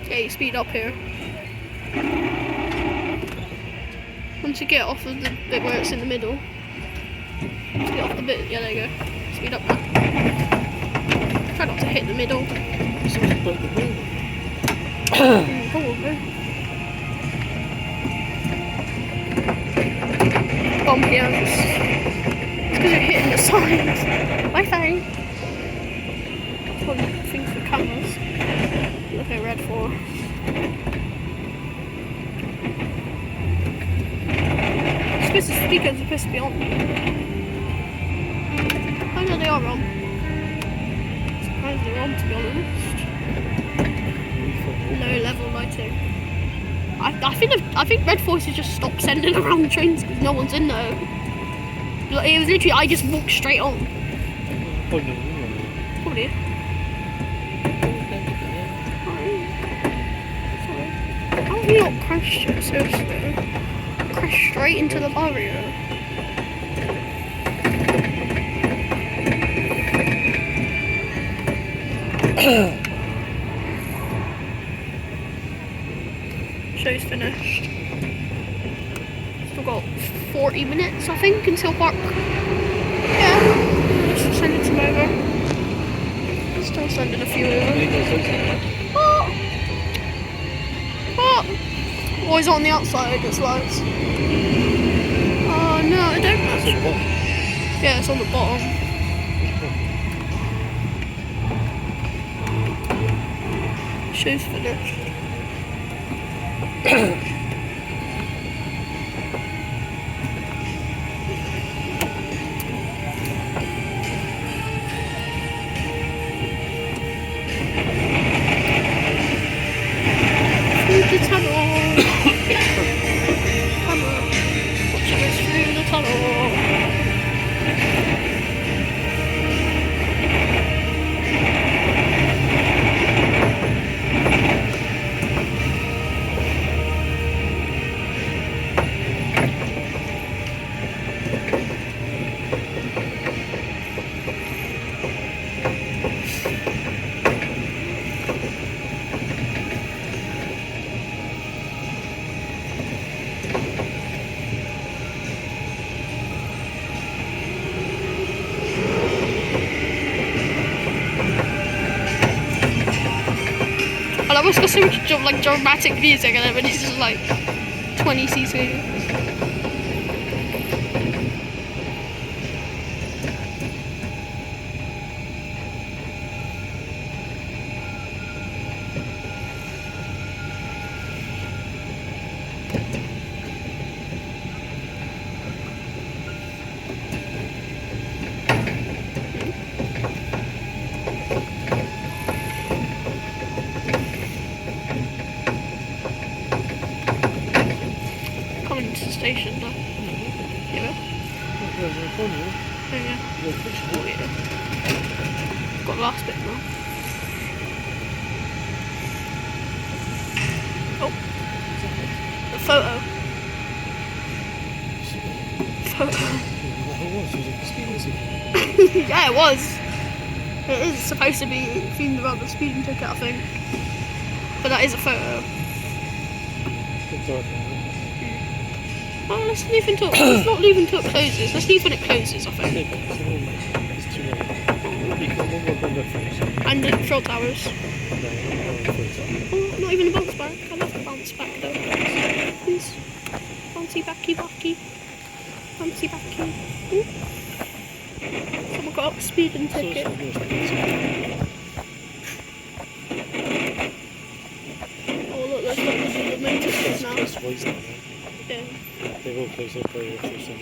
Yeah, you speed up here. Once you get off of the bit where it's in the middle. Once you get off the bit, yeah, there you go. Speed up now. Try not to hit the middle. Probably. Bumpy ends. It's because you're hitting the sides. Wi-Fi. One thing for cameras. Look at red for. I suppose the speakers are supposed to be on. I know they are on. Surprised they're on, to be honest. Low level lighting. I think Red Forces just stopped sending around the trains because no one's in there. Like, it was literally I just walked straight on. Probably. Sorry. How have you not crashed it so slow? Crashed straight into the barrier. Show's finished. Still got 40 minutes, I think, until park. Yeah, just sending some over. Still sending a few over. What? Always on the outside, it's lights. Oh no, I don't know. Yeah, it's on the bottom. Show's finished. Through the tunnel. Tunnel. Watch us through the tunnel. I almost got so much like dramatic music and then it's just like 20 cc. Coming to the station now. Yeah. Oh yeah. Oh yeah. Got the last bit now. Oh. The photo. Yeah, it was. It is supposed to be themed around the speeding ticket, I think. But that is a photo. Oh, let's leave until let's not leave until it closes. Let's leave when it closes, I think. And the control towers. Oh, not even a bounce back. I love the bounce back though. Please. Bouncy backy backy. Bouncy backy. Ooh. Someone got a speeding ticket. Oh look, there's lots of the main tickets now. Yeah. They will close up for some